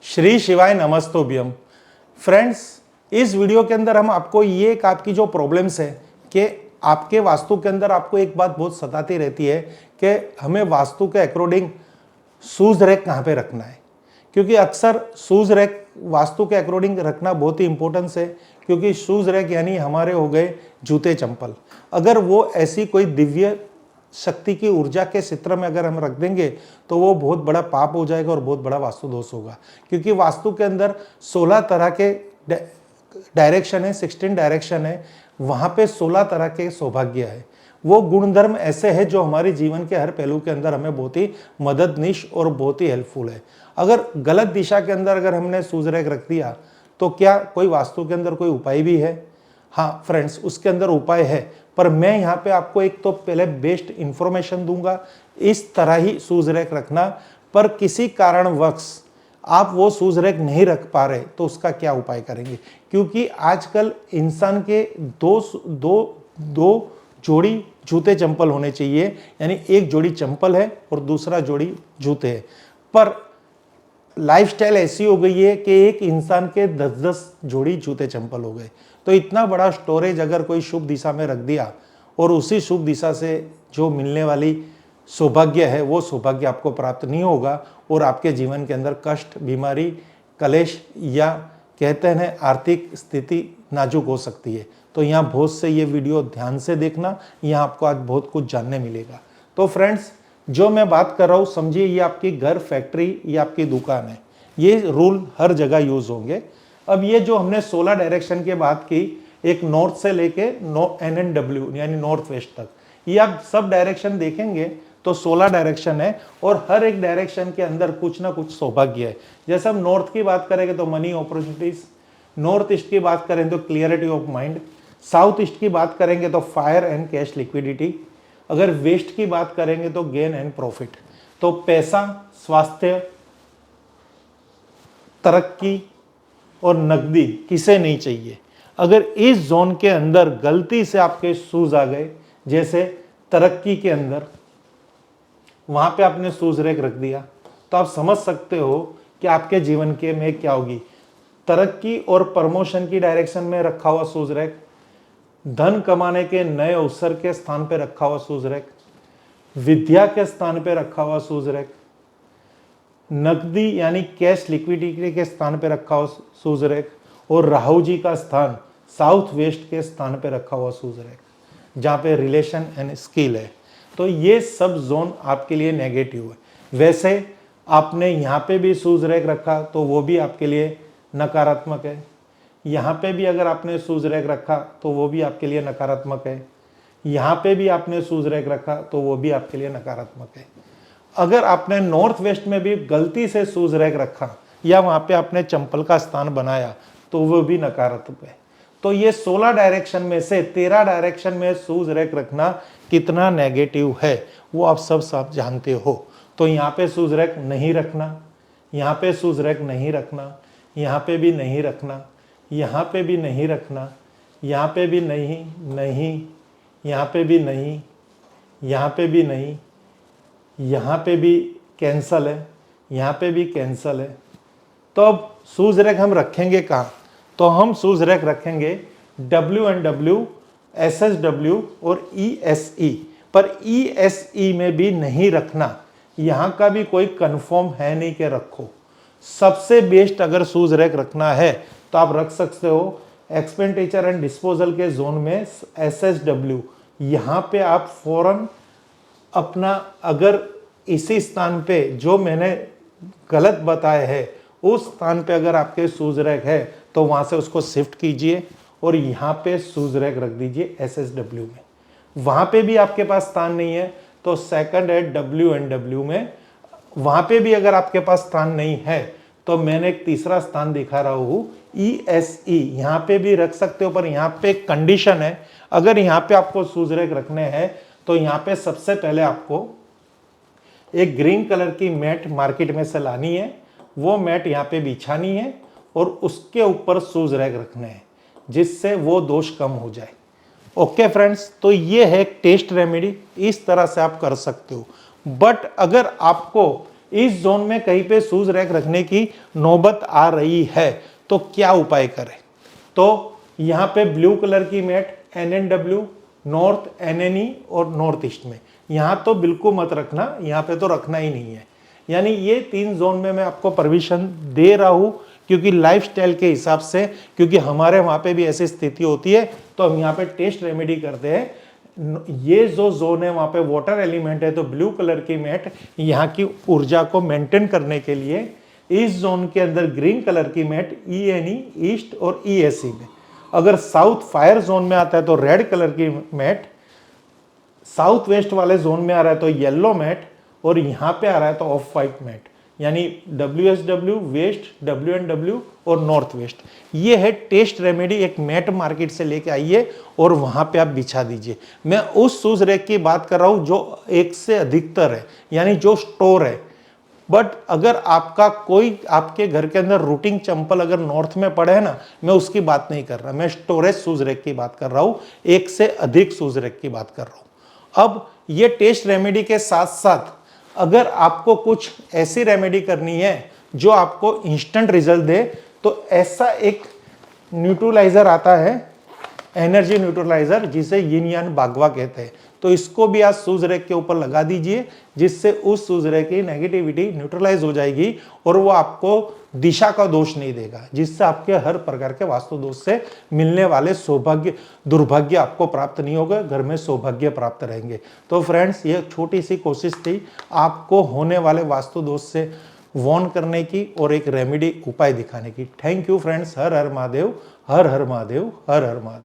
श्री शिवाय नमस्तोभ्यम। फ्रेंड्स, इस वीडियो के अंदर हम आपको ये एक आपकी जो प्रॉब्लम्स है कि आपके वास्तु के अंदर आपको एक बात बहुत सताती रहती है कि हमें वास्तु के अकॉर्डिंग शूज रैक कहाँ पे रखना है। क्योंकि अक्सर शूज रैक वास्तु के अकॉर्डिंग रखना बहुत ही इंपॉर्टेंस है, क्योंकि शूज रैक यानी हमारे हो गए जूते चंपल। अगर वो ऐसी कोई दिव्य शक्ति की ऊर्जा के क्षेत्र में अगर हम रख देंगे तो वो बहुत बड़ा पाप हो जाएगा और बहुत बड़ा वास्तु दोष होगा। क्योंकि वास्तु के अंदर 16 तरह के डायरेक्शन है, 16 डायरेक्शन है, वहाँ पे 16 तरह के सौभाग्य है। वो गुणधर्म ऐसे हैं जो हमारे जीवन के हर पहलू के अंदर हमें बहुत ही मददनीश और बहुत ही हेल्पफुल है। अगर गलत दिशा के अंदर अगर हमने शूज रैक रख दिया तो क्या कोई वास्तु के अंदर कोई उपाय भी है? हाँ फ्रेंड्स, उसके अंदर उपाय है, पर मैं यहाँ पे आपको एक तो पहले बेस्ट इंफॉर्मेशन दूंगा। इस तरह ही शूज रैक रखना, पर किसी कारणवश आप वो शूज रैक नहीं रख पा रहे तो उसका क्या उपाय करेंगे? क्योंकि आजकल इंसान के दो जोड़ी जूते चंपल होने चाहिए, यानी एक जोड़ी चंपल है और दूसरा जोड़ी जूते है। पर लाइफस्टाइल ऐसी हो गई है कि एक इंसान के 10-10 जोड़ी जूते चंपल हो गए। तो इतना बड़ा स्टोरेज अगर कोई शुभ दिशा में रख दिया और उसी शुभ दिशा से जो मिलने वाली सौभाग्य है वो सौभाग्य आपको प्राप्त नहीं होगा और आपके जीवन के अंदर कष्ट, बीमारी, कलेश या कहते हैं आर्थिक स्थिति नाजुक हो सकती है। तो यहाँ बहुत से ये वीडियो ध्यान से देखना, यहाँ आपको आज बहुत कुछ जानने मिलेगा। तो फ्रेंड्स, जो मैं बात कर रहा हूँ समझिए ये आपकी घर, फैक्ट्री या आपकी दुकान है, ये रूल हर जगह यूज होंगे। अब ये जो हमने 16 डायरेक्शन की बात की, एक नॉर्थ से लेके NNW यानी नॉर्थ वेस्ट तक, ये आप सब डायरेक्शन देखेंगे तो 16 डायरेक्शन है और हर एक डायरेक्शन के अंदर कुछ ना कुछ सौभाग्य है। जैसे हम नॉर्थ की बात करेंगे तो मनी अपॉर्चुनिटीज, नॉर्थ ईस्ट की बात करें तो clarity of mind, south east की बात करेंगे तो फायर एंड कैश लिक्विडिटी, अगर वेस्ट की बात करेंगे तो गेन एंड प्रॉफिट। तो पैसा, स्वास्थ्य, तरक्की और नकदी किसे नहीं चाहिए? अगर इस जोन के अंदर गलती से आपके शूज आ गए, जैसे तरक्की के अंदर वहां पे आपने शूज रैक रख दिया, तो आप समझ सकते हो कि आपके जीवन के में क्या होगी। तरक्की और प्रमोशन की डायरेक्शन में रखा हुआ शूज रैक, धन कमाने के नए अवसर के स्थान पे रखा हुआ शूज रैक, विद्या के स्थान पे रखा हुआ शूज रैक, नकदी यानी कैश लिक्विडिटी के स्थान पे रखा हुआ शूज रैक और राहु जी का स्थान साउथ वेस्ट के स्थान पे रखा हुआ शूज रैक, जहाँ पे रिलेशन एंड स्किल है। तो ये सब जोन आपके लिए नेगेटिव है। वैसे आपने यहाँ पे भी शूज रैक रखा तो वो भी आपके लिए नकारात्मक है। यहाँ पे भी अगर आपने शूज रैक रखा तो वो भी आपके लिए नकारात्मक है। यहाँ पे भी आपने शूज रैक रखा तो वो भी आपके लिए नकारात्मक है। अगर आपने नॉर्थ वेस्ट में भी गलती से शूज रैक रखा या वहाँ पे आपने चंपल का स्थान बनाया तो वो भी नकारात्मक है। तो ये 16 डायरेक्शन में से 13 डायरेक्शन में शूज रैक रखना कितना नेगेटिव है वो आप सब जानते हो। तो यहाँ पे शूज रैक नहीं रखना, यहाँ पे शूज रैक नहीं रखना, यहाँ पे भी नहीं रखना, यहाँ पे भी नहीं रखना, यहाँ पे भी नहीं, यहाँ पे भी नहीं, यहाँ पे भी नहीं, यहाँ पे भी कैंसल है, यहाँ पे भी कैंसल है। तो अब शूज रैक हम रखेंगे कहाँ? तो हम शूज रैक रखेंगे WNW, SSW और ESE। पर ESE में भी नहीं रखना, यहाँ का भी कोई कंफर्म है नहीं कि रखो। सबसे बेस्ट अगर शूज रैक रखना है तो आप रख सकते हो एक्सपेंडिचर एंड डिस्पोजल के जोन में SSW। यहाँ पे आप फौरन अपना, अगर इसी स्थान पे जो मैंने गलत बताया है उस स्थान पे अगर आपके शूज रैक है तो वहां से उसको शिफ्ट कीजिए और यहाँ पे शूज रैक रख दीजिए SSW में। वहां पे भी आपके पास स्थान नहीं है तो सेकंड है WNW में, वहां पे भी अगर आपके पास स्थान नहीं है तो मैंने एक तीसरा स्थान दिखा रहा हूं ESE, यहाँ पे भी रख सकते हो। पर यहाँ पे कंडीशन है, अगर यहाँ पे आपको शूज रैक रखने हैं तो यहाँ पे सबसे पहले आपको एक ग्रीन कलर की मैट मार्केट में से लानी है, वो मैट यहाँ पे बिछानी है और उसके ऊपर शूज रैक रखने हैं, जिससे वो दोष कम हो जाए। ओके फ्रेंड्स, तो ये है एक टेस्ट रेमेडी, इस तरह से आप कर सकते हो। बट अगर आपको इस जोन में कहीं पे शूज रैक रखने की नौबत आ रही है तो क्या उपाय करें? तो यहाँ पे ब्लू कलर की मैट NNW, नॉर्थ NNE और नॉर्थ ईस्ट में, यहाँ तो बिल्कुल मत रखना, यहाँ पे तो रखना ही नहीं है। यानी ये 3 जोन में मैं आपको परमिशन दे रहा हूँ, क्योंकि लाइफस्टाइल के हिसाब से, क्योंकि हमारे वहाँ पे भी ऐसी स्थिति होती है, तो हम यहाँ पे टेस्ट रेमेडी करते हैं। ये जो जोन है वहाँ पे वाटर एलिमेंट है, तो ब्लू कलर की मैट यहाँ की ऊर्जा को मेंटेन करने के लिए, इस जोन के अंदर ग्रीन कलर की मैट ENE ईस्ट और ESE में। अगर साउथ फायर जोन में आता है तो रेड कलर की मैट, साउथ वेस्ट वाले जोन में आ रहा है तो येलो मैट, और यहाँ पे आ रहा है तो ऑफ वाइट मैट, यानी WSW वेस्ट, WNW और नॉर्थ वेस्ट। ये है टेस्ट रेमेडी। एक मैट मार्केट से लेके आइए और वहां पे आप बिछा दीजिए। मैं उस शूज रैक की बात कर रहा हूं जो एक से अधिकतर है, यानी जो स्टोर है। बट अगर आपका कोई आपके घर के अंदर रूटिंग चंपल अगर नॉर्थ में पड़े है ना, मैं उसकी बात नहीं कर रहा, मैं स्टोरेज शूज रैक की बात कर रहा हूं, एक से अधिक शूज रैक की बात कर रहा हूं। अब ये टेस्ट रेमेडी के साथ साथ अगर आपको कुछ ऐसी रेमेडी करनी है जो आपको इंस्टेंट रिजल्ट दे, तो ऐसा एक न्यूट्रलाइजर आता है, एनर्जी न्यूट्रलाइजर, जिसे यिन यान बागवा कहते हैं। तो इसको भी आज शूज रैक के ऊपर लगा दीजिए, जिससे उस शूज रैक की नेगेटिविटी न्यूट्रलाइज हो जाएगी और वो आपको दिशा का दोष नहीं देगा, जिससे आपके हर प्रकार के वास्तु दोष से मिलने वाले सौभाग्य दुर्भाग्य आपको प्राप्त नहीं होगा, घर में सौभाग्य प्राप्त रहेंगे। तो फ्रेंड्स, ये छोटी सी कोशिश थी आपको होने वाले वास्तु दोष से वॉर्न करने की और एक रेमेडी उपाय दिखाने की। Thank you friends. Her her Mahadev, her her Mahadev, her her Mahadev.